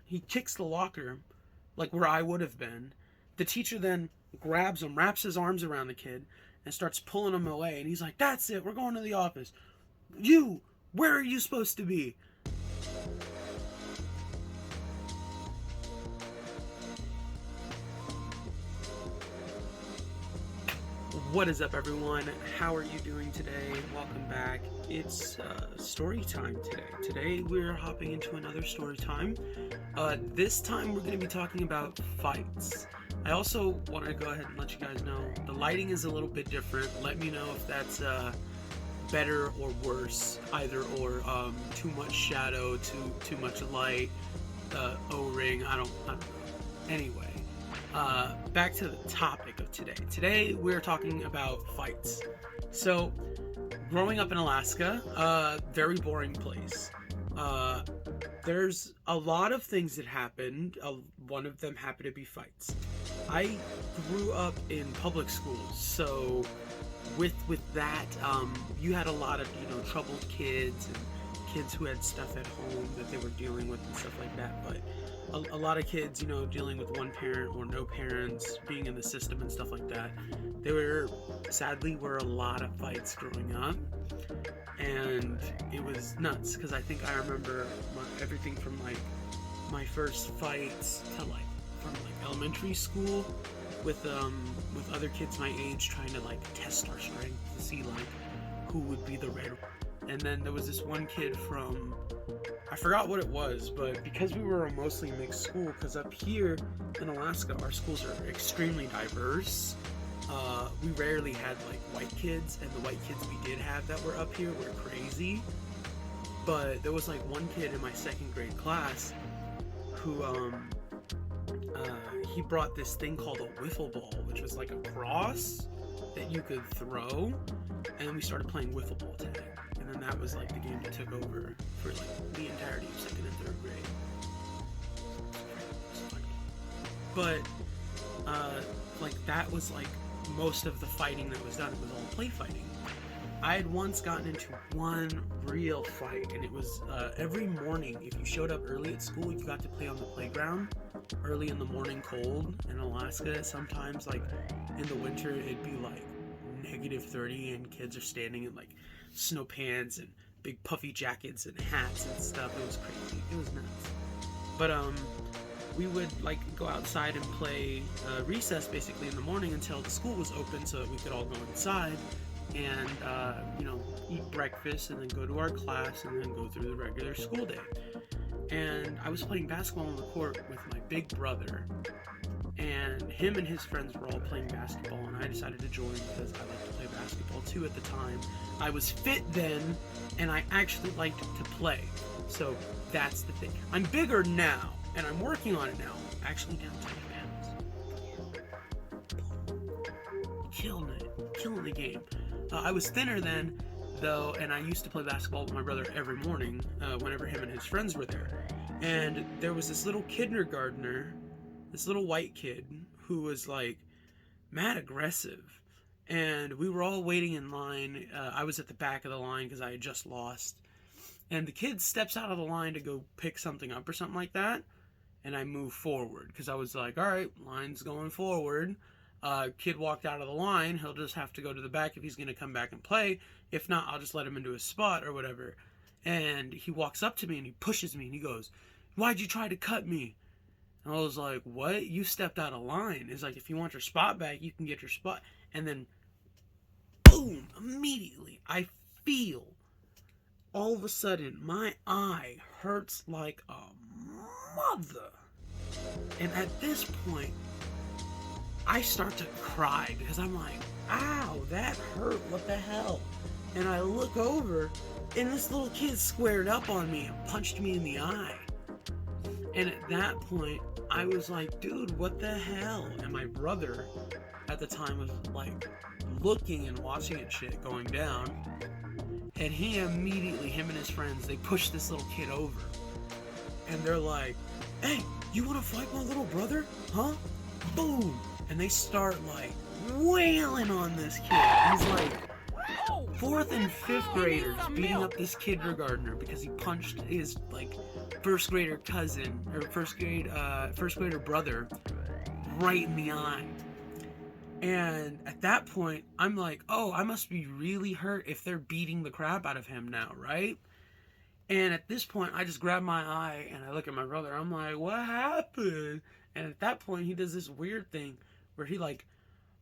He kicks the locker, like where I would have been. The teacher then grabs him, wraps his arms around the kid, and starts pulling him away. And he's like, "That's it, we're going to the office. You, where are you supposed to be?" What is up, everyone? How are you doing today? Welcome back. It's story time today. Today we're hopping into another story time. This time we're going to be talking about fights. I also want to go ahead and let you guys know the lighting is a little bit different. Let me know if that's better or worse, either or. Too much shadow, too much light, O-ring. I don't know. Anyway. Back to the topic of today. Today we're talking about fights. So, growing up in Alaska, very boring place. There's a lot of things that happened. One of them happened to be fights. I grew up in public schools, so with that, you had a lot of troubled kids and kids who had stuff at home that they were dealing with and stuff like that. But a lot of kids, dealing with one parent or no parents, being in the system and stuff like that. Sadly were a lot of fights growing up, and it was nuts because I think I remember everything from my first fights to from elementary school with other kids my age trying to test our strength to see who would be the red. And then there was this one kid from, I forgot what it was, but because we were a mostly mixed school, because up here in Alaska, our schools are extremely diverse. We rarely had white kids, and the white kids we did have that were up here were crazy. But there was one kid in my second grade class who, he brought this thing called a wiffle ball, which was like a cross that you could throw, and we started playing wiffle ball tag. And then that was the game that took over for the entirety of second and third grade. But that was most of the fighting that was done. It was all play fighting. I had once gotten into one real fight, and it was every morning. If you showed up early at school, you got to play on the playground early in the morning, cold in Alaska. Sometimes in the winter it'd be -30, and kids are standing in snow pants and big puffy jackets and hats and stuff. It was crazy. It was nuts. But we would go outside and play recess basically in the morning until the school was open, so that we could all go inside and eat breakfast and then go to our class and then go through the regular school day. And I was playing basketball on the court with my big brother, and him and his friends were all playing basketball, and I decided to join because I liked to play basketball too at the time. I was fit then, and I actually liked to play. So that's the thing. I'm bigger now, and I'm working on it now. Actually down 20 pounds. Killing the game. I was thinner then, though, and I used to play basketball with my brother every morning whenever him and his friends were there. And there was this little kindergartner, this little white kid who was mad aggressive, and we were all waiting in line. I was at the back of the line because I had just lost, and the kid steps out of the line to go pick something up or something like that, and I move forward because I was all right, line's going forward. Kid walked out of the line, he'll just have to go to the back if he's going to come back and play. If not, I'll just let him into his spot or whatever. And he walks up to me and he pushes me and he goes, "Why'd you try to cut me?" And I was like, "What? You stepped out of line." It's if you want your spot back, you can get your spot. And then, boom, immediately, I feel, all of a sudden, my eye hurts like a mother. And at this point, I start to cry because I'm like, "Ow, that hurt, what the hell?" And I look over, and this little kid squared up on me and punched me in the eye. And at that point, I was like, "Dude, what the hell?" And my brother at the time was looking and watching it shit going down. And he immediately, him and his friends, they pushed this little kid over. And they're like, "Hey, you want to fight my little brother? Huh?" Boom. And they start wailing on this kid. He's 4th and 5th graders beating up this kindergartner because he punched his first grader cousin or first grader brother right in the eye. And at that point, I'm like, oh, I must be really hurt if they're beating the crap out of him now, right? And at this point, I just grab my eye and I look at my brother. I'm like, what happened? And at that point, he does this weird thing where he like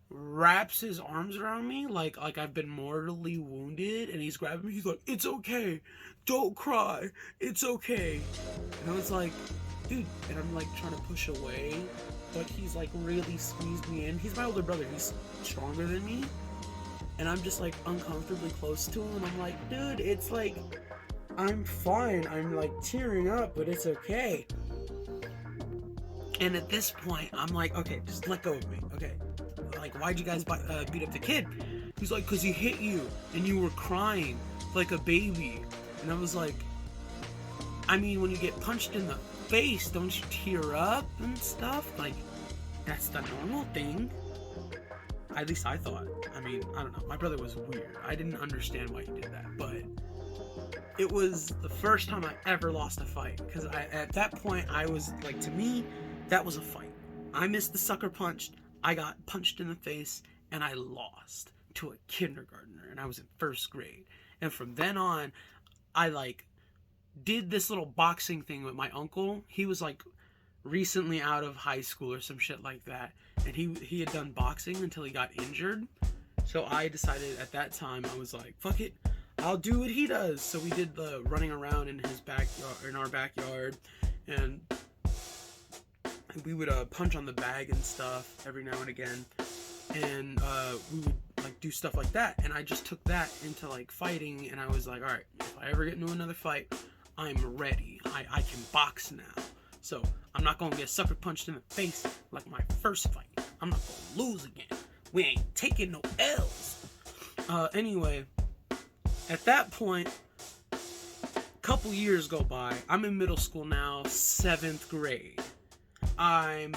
wraps his arms around me like I've been mortally wounded, and he's grabbing me. He's like, it's okay, don't cry, it's okay. And I was like, dude, and I'm like trying to push away, but he's like really squeezed me in. He's my older brother, he's stronger than me, and I'm just like uncomfortably close to him. I'm like, dude, it's like, I'm fine. I'm like tearing up, but it's okay. And at this point, I'm like, okay, just let go of me, okay? Like, why'd you guys beat up the kid? He's like, because he hit you and you were crying like a baby. And I was like, I mean, when you get punched in the face, don't you tear up and stuff? Like, that's the normal thing. At least I thought. I mean, I don't know. My brother was weird. I didn't understand why he did that, but it was the first time I ever lost a fight. Because at that point, I was like, to me, that was a fight. I missed the sucker punch. I got punched in the face, and I lost to a kindergartner, and I was in first grade. And from then on, I like did this little boxing thing with my uncle. He was like recently out of high school or some shit like that, and he had done boxing until he got injured. So I decided at that time, I was like, fuck it, I'll do what he does. So we did the running around in his backyard, in our backyard, and we would punch on the bag and stuff every now and again, and we would like do stuff like that. And I just took that into like fighting, and I was like, all right, if I ever get into another fight, I'm ready. I can box now, so I'm not gonna get sucker punched in the face like my first fight. I'm not gonna lose again. We ain't taking no L's. Anyway, at that point, a couple years go by. I'm in middle school now, 7th grade. I'm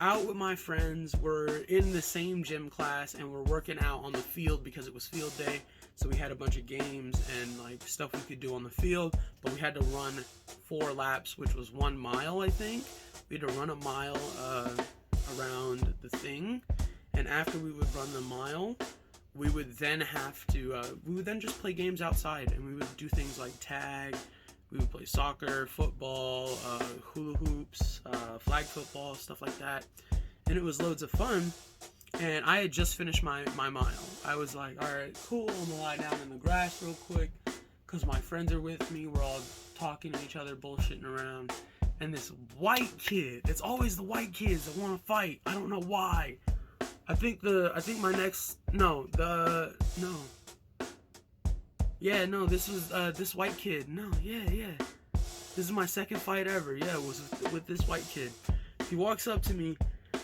out with my friends. We're in the same gym class, and we're working out on the field because it was field day. So we had a bunch of games and like stuff we could do on the field, but we had to run 4 laps, which was 1 mile, I think. We had to run a mile around the thing, and after we would run the mile, we would then just play games outside, and we would do things like tag. We would play soccer, football, hula hoops, flag football, stuff like that. And it was loads of fun. And I had just finished my mile. I was like, all right, cool. I'm going to lie down in the grass real quick because my friends are with me. We're all talking to each other, bullshitting around. And this white kid, it's always the white kids that want to fight. I don't know why. This was this white kid. This is my second fight ever. Yeah, it was with this white kid. He walks up to me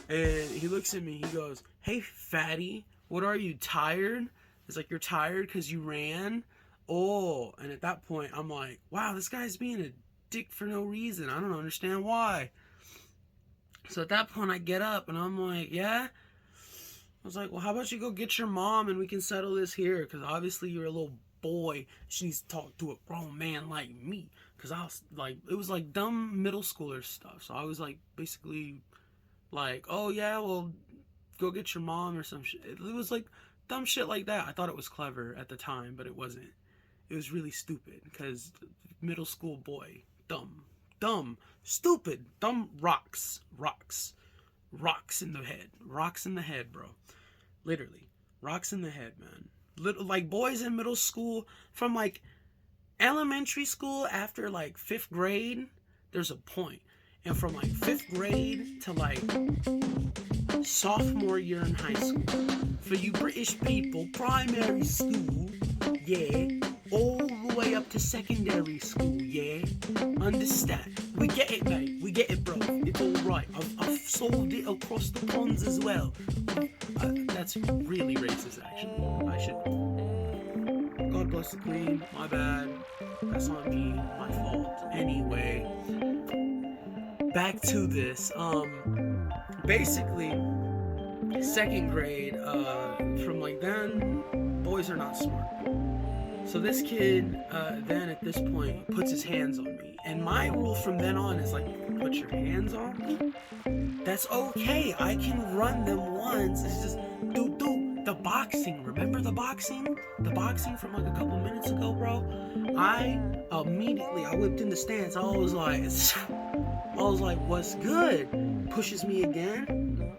and he looks at me. He goes, "Hey, fatty, what are you, tired?" It's like, "You're tired because you ran?" Oh, and at that point, I'm like, wow, this guy's being a dick for no reason. I don't understand why. So at that point, I get up and I'm like, yeah? I was like, well, how about you go get your mom and we can settle this here? Because obviously you're a little boy. She needs to talk to a grown man like me. Because I was like, it was like dumb middle schooler stuff. So I was like, basically like, oh yeah, well, go get your mom or some shit. It was like dumb shit like that. I thought it was clever at the time, but it wasn't. It was really stupid because middle school boy, dumb, stupid, dumb rocks in the head, bro. Literally, rocks in the head, man. Like boys in middle school, from like elementary school after like 5th grade, there's a point. And from like 5th grade to like sophomore year in high school, for you British people, primary school, yeah, all the way up to secondary school, yeah, understand? We get it, mate, we get it, bro, it's alright, I've sold it across the ponds as well. That's really racist, actually. I should, God bless the Queen, my bad, that's on me, my fault. Anyway, back to this, basically, 2nd grade, from like then, boys are not smart. So this kid, then at this point, puts his hands on me, And my rule from then on is like, put your hands on me. That's okay. I can run them once. It's just the boxing. Remember the boxing? The boxing from like a couple minutes ago, bro. I whipped in the stance. I was like, what's good? Pushes me again.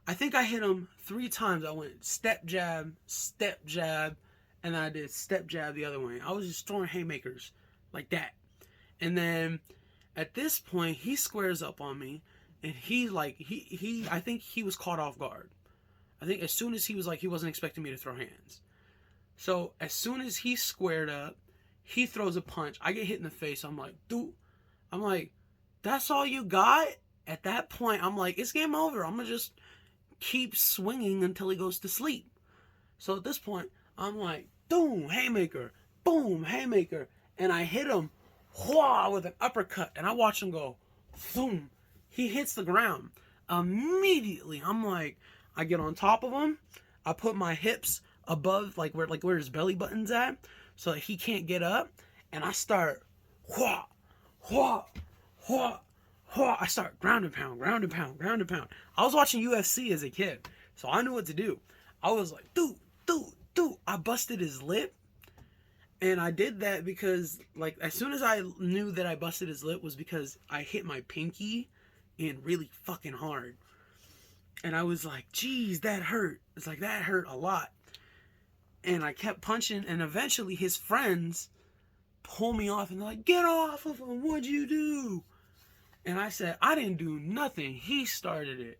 I think I hit him 3 times. I went step jab, and then I did step jab the other way. I was just throwing haymakers like that. And then at this point, he squares up on me, and I think he was caught off guard. I think as soon as he was like, he wasn't expecting me to throw hands. So as soon as he squared up, he throws a punch. I get hit in the face. I'm like, that's all you got? At that point, I'm like, it's game over. I'm going to just keep swinging until he goes to sleep. So at this point, I'm like, boom, haymaker, and I hit him with an uppercut, and I watch him go, boom. He hits the ground. Immediately, I'm like, I get on top of him. I put my hips above, where his belly button's at, so that he can't get up, and I start, I start ground and pound. I was watching UFC as a kid, so I knew what to do. I was like, do. I busted his lip, and I did that because, like, as soon as I knew that I busted his lip was because I hit my pinky in really fucking hard. And I was like, geez, that hurt. It's like, that hurt a lot. And I kept punching, and eventually his friends pull me off, and they're like, get off of him, what'd you do? And I said, I didn't do nothing. He started it.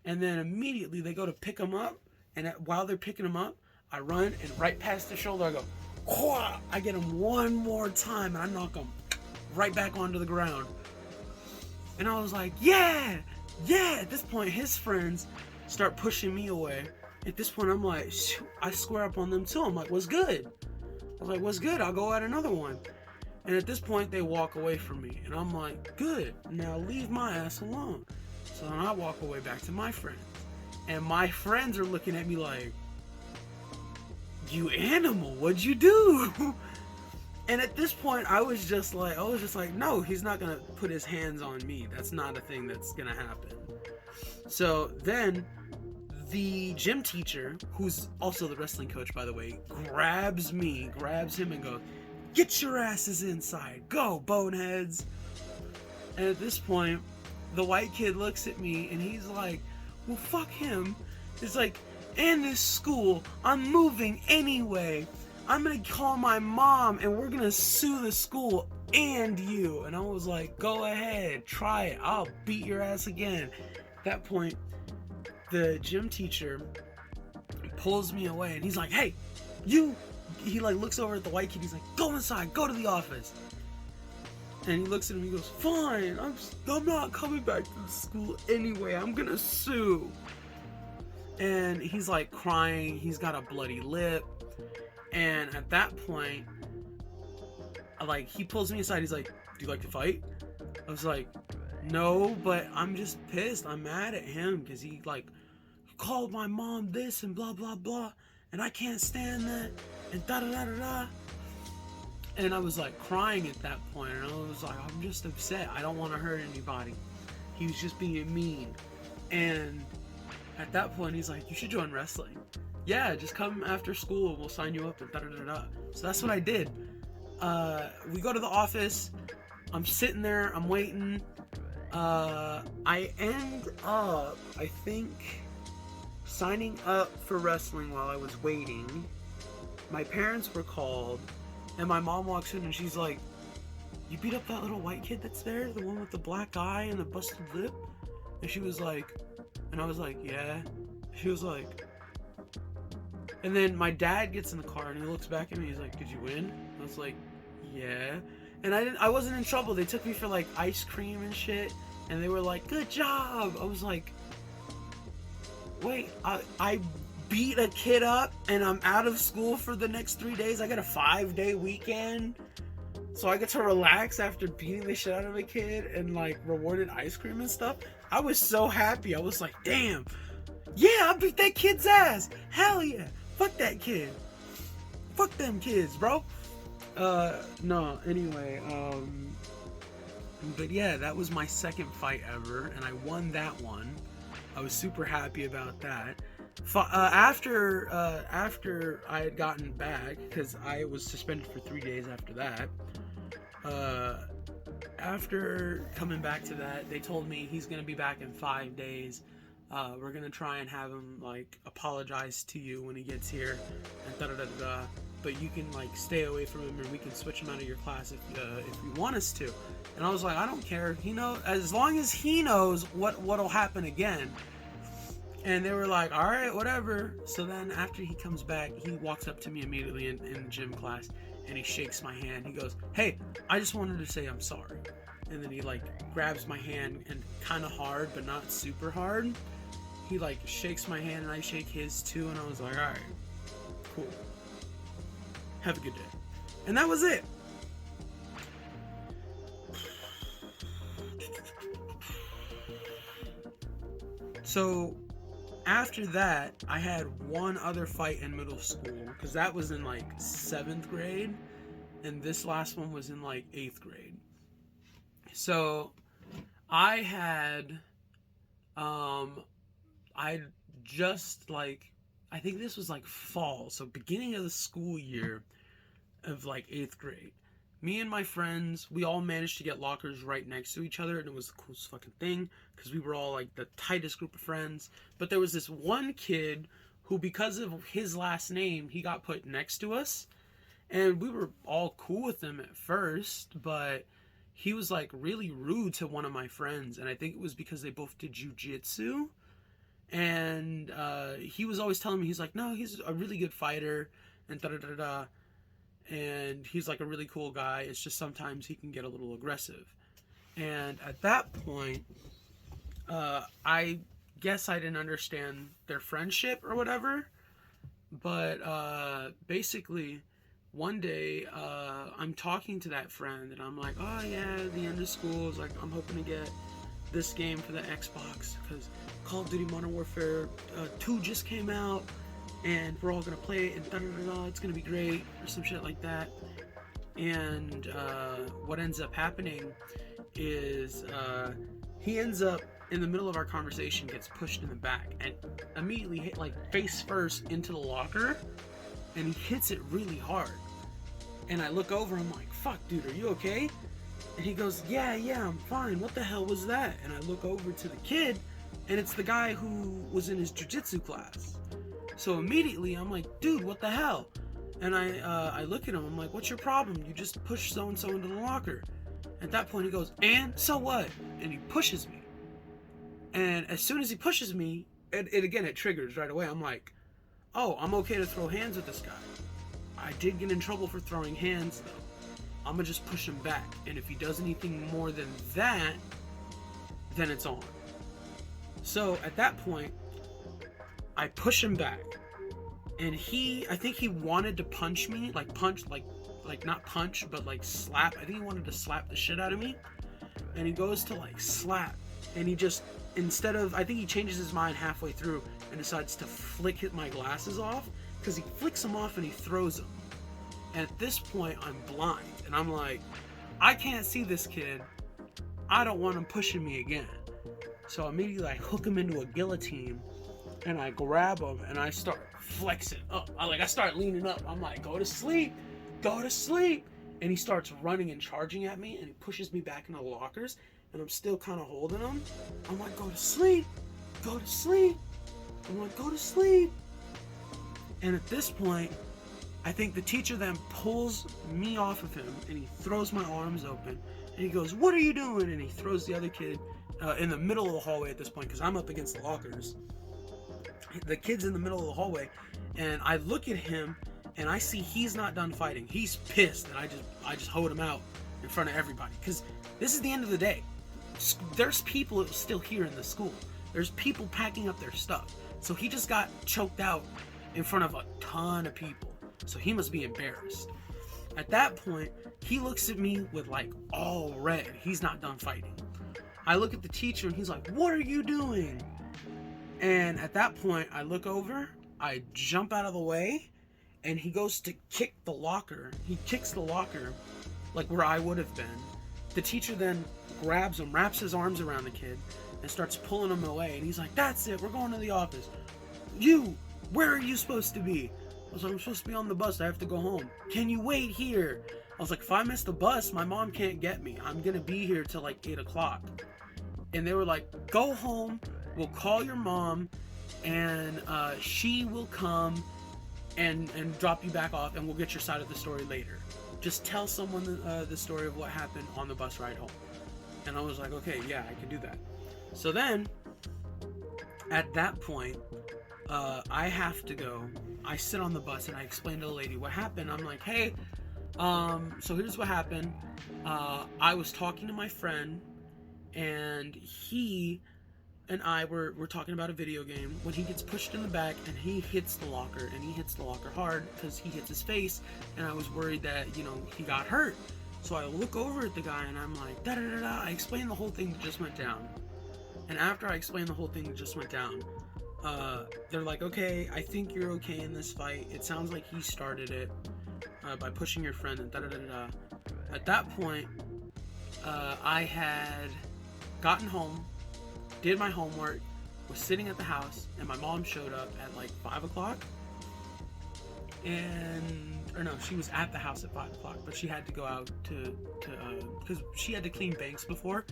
And then immediately they go to pick him up. And while they're picking him up, I run and right past the shoulder, I go, Whoa! I get him one more time and I knock him right back onto the ground. And I was like, yeah. At this point, his friends start pushing me away. At this point, I'm like, I square up on them too. I'm like, what's good? I was like, what's good? I'll go at another one. And at this point, they walk away from me. And I'm like, good. Now leave my ass alone. So then I walk away back to my friends. And my friends are looking at me like, you animal, what'd you do? And at this point, I was just like, no, he's not going to put his hands on me. That's not a thing that's going to happen. So then the gym teacher, who's also the wrestling coach, by the way, grabs him and goes, get your asses inside. Go, boneheads. And at this point, the white kid looks at me and he's like, well, fuck him. It's like, in this school, I'm moving anyway. I'm gonna call my mom and we're gonna sue the school and you. And I was like, go ahead, try it. I'll beat your ass again. At that point, the gym teacher pulls me away and he's like, hey, you. He like looks over at the white kid. He's like, go inside, go to the office. And he looks at him and he goes, fine, I'm not coming back to the school anyway. I'm gonna sue. And he's like crying. He's got a bloody lip. And at that point, like, he pulls me aside. He's like, do you like to fight? I was like, no, but I'm just pissed. I'm mad at him because he like called my mom this and blah, blah, blah. And I can't stand that. And da da da da da. And I was like crying at that point. And I was like, I'm just upset. I don't want to hurt anybody. He was just being mean. And at that point, he's like, you should join wrestling. Yeah, just come after school and we'll sign you up and da da da da. So that's what I did. We go to the office. I'm sitting there. I'm waiting. I end up, I think, signing up for wrestling while I was waiting. My parents were called. And my mom walks in and she's like, you beat up that little white kid that's there? The one with the black eye and the busted lip? And she was like, and I was like, yeah. She was like, and then my dad gets in the car and he looks back at me. He's like, did you win? I was like, yeah. And I wasn't in trouble. They took me for like ice cream and shit. And they were like, good job. I was like, wait, I beat a kid up and I'm out of school for the next 3 days. I got a 5-day weekend. So I get to relax after beating the shit out of a kid and like rewarded ice cream and stuff. I was so happy. I was like, damn. Yeah, I beat that kid's ass. Hell yeah. Fuck that kid. Fuck them kids, bro. No, anyway, but yeah, that was my second fight ever, and I won that one. I was super happy about that. After I had gotten back, because I was suspended for 3 days after that. Uh, After coming back to that, they told me he's gonna be back in 5 days. We're gonna try and have him like apologize to you when he gets here, and da da da da. But you can like stay away from him, and we can switch him out of your class if you want us to. And I was like, I don't care. He knows, as long as he knows what'll happen again. And they were like, all right, whatever. So then after he comes back, he walks up to me immediately in gym class, and he shakes my hand. He goes, hey, I just wanted to say I'm sorry. And then he like grabs my hand, and kind of hard, but not super hard. He like shakes my hand, and I shake his too. And I was like, all right, cool. Have a good day. And that was it. So after that, I had one other fight in middle school, because that was in like 7th grade, and this last one was in like 8th grade. So I had, I just like, I think this was like fall, so beginning of the school year of like 8th grade. Me and my friends, we all managed to get lockers right next to each other, and it was the coolest fucking thing, because we were all like the tightest group of friends. But there was this one kid who, because of his last name, he got put next to us, and we were all cool with him at first, but he was like really rude to one of my friends, and I think it was because they both did jujitsu. And he was always telling me, he's like, no, he's a really good fighter, and da da da da. And he's like a really cool guy. It's just sometimes he can get a little aggressive. And at that point, I guess I didn't understand their friendship or whatever. But basically, one day I'm talking to that friend, and I'm like, oh yeah, the end of school is like, I'm hoping to get this game for the Xbox, because Call of Duty Modern Warfare 2 just came out, and we're all gonna play it, and da da da, it's gonna be great, or some shit like that. And what ends up happening is he ends up in the middle of our conversation, gets pushed in the back, and immediately hit like face first into the locker, and he hits it really hard. And I look over, I'm like, fuck, dude, are you okay? And he goes, yeah, I'm fine. What the hell was that? And I look over to the kid, and it's the guy who was in his jiu-jitsu class. So immediately I'm like, dude, what the hell? And I look at him, I'm like, what's your problem? You just pushed so-and-so into the locker. At that point he goes, and so what? And he pushes me. And as soon as he pushes me, it triggers right away. I'm like, oh, I'm okay to throw hands with this guy. I did get in trouble for throwing hands though. I'm gonna just push him back. And if he does anything more than that, then it's on. So at that point, I push him back, and I think he wanted to punch me, like not punch, but like slap. I think he wanted to slap the shit out of me, and he goes to like slap, and he just, I think he changes his mind halfway through and decides to flick my glasses off, because he flicks them off and he throws them. And at this point, I'm blind, and I'm like, I can't see this kid. I don't want him pushing me again. So immediately I hook him into a guillotine, and I grab him, and I start flexing up. I start leaning up. I'm like, go to sleep. And he starts running and charging at me, and he pushes me back into the lockers, and I'm still kind of holding him. I'm like, go to sleep. I'm like, go to sleep. And at this point, I think the teacher then pulls me off of him, and he throws my arms open, and he goes, what are you doing? And he throws the other kid in the middle of the hallway at this point, because I'm up against the lockers. The kid's in the middle of the hallway, and I look at him, and I see he's not done fighting. He's pissed, and I just hold him out in front of everybody, because this is the end of the day. There's people still here in the school. There's people packing up their stuff. So he just got choked out in front of a ton of people. So he must be embarrassed. At that point, he looks at me with like all red. He's not done fighting. I look at the teacher, and he's like, what are you doing? And at that point, I look over, I jump out of the way, and he goes to kick the locker. He kicks the locker, like where I would have been. The teacher then grabs him, wraps his arms around the kid, and starts pulling him away. And he's like, "That's it, we're going to the office. You, where are you supposed to be?" I was like, "I'm supposed to be on the bus, I have to go home." "Can you wait here?" I was like, "If I miss the bus, my mom can't get me. I'm gonna be here till like 8 o'clock. And they were like, "Go home, we'll call your mom, and she will come and drop you back off, and we'll get your side of the story later. Just tell someone the story of what happened on the bus ride home." And I was like, "Okay, yeah, I can do that." So then, at that point, I have to go. I sit on the bus and I explain to the lady what happened. I'm like, "Hey, so here's what happened. I was talking to my friend, and he and I were talking about a video game when he gets pushed in the back and he hits the locker, and he hits the locker hard because he hits his face, and I was worried that, he got hurt." So I look over at the guy and I'm like, da da da da. I explain the whole thing that just went down. And after I explain the whole thing that just went down, they're like, "Okay, I think you're okay in this fight. It sounds like he started it by pushing your friend," and da da da da. At that point, I had gotten home, did my homework, was sitting at the house, and my mom showed up at like 5 o'clock. Or no, she was at the house at 5 o'clock, but she had to go out because she had to clean banks before.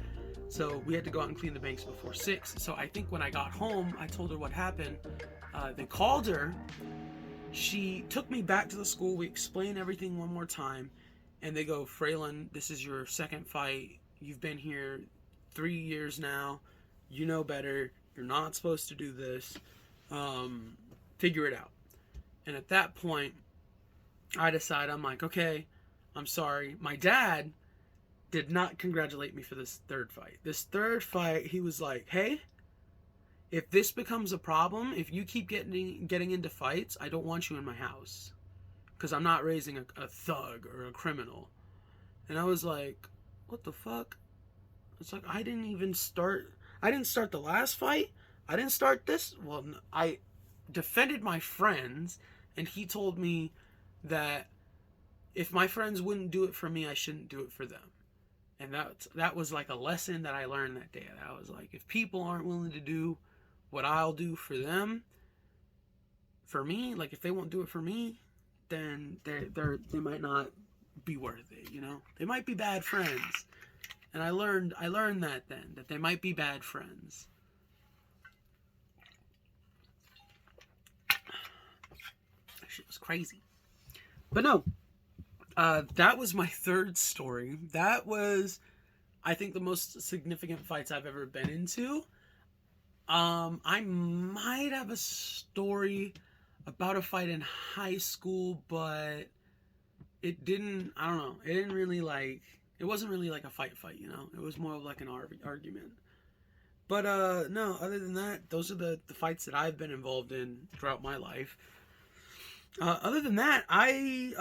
So we had to go out and clean the banks before 6. So I think when I got home, I told her what happened. They called her. She took me back to the school. We explained everything one more time. And they go, "Fraylin, this is your second fight. You've been here 3 years now. You know better. You're not supposed to do this. Figure it out." And at that point, I decide, I'm like, "Okay, I'm sorry." My dad did not congratulate me for this third fight. This third fight, he was like, "Hey, if this becomes a problem, if you keep getting into fights, I don't want you in my house. Because I'm not raising a thug or a criminal." And I was like, "What the fuck?" It's like, I didn't start the last fight. I didn't start this. Well, I defended my friends, and he told me that if my friends wouldn't do it for me, I shouldn't do it for them. And that was like a lesson that I learned that day. I was like, if people aren't willing to do what I'll do for them, for me, like if they won't do it for me, then they might not be worth it, They might be bad friends. And I learned that then, that they might be bad friends. That shit was crazy. But no, that was my third story. That was, I think, the most significant fights I've ever been into. I might have a story about a fight in high school, but it didn't, I don't know, it wasn't really like a fight, It was more of like an argument. But no, other than that, those are the fights that I've been involved in throughout my life. Other than that, I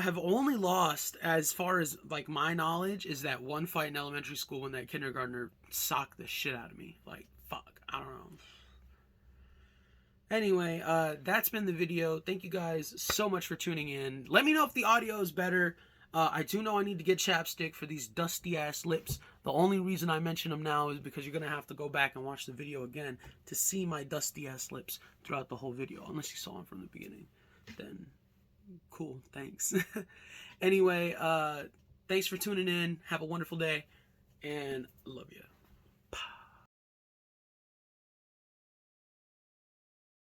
have only lost, as far as like my knowledge, is that one fight in elementary school when that kindergartner socked the shit out of me. Like, fuck, I don't know. Anyway, that's been the video. Thank you guys so much for tuning in. Let me know if the audio is better. I do know I need to get chapstick for these dusty ass lips. The only reason I mention them now is because you're going to have to go back and watch the video again to see my dusty ass lips throughout the whole video. Unless you saw them from the beginning. Then, cool, thanks. Anyway, thanks for tuning in. Have a wonderful day, and love you.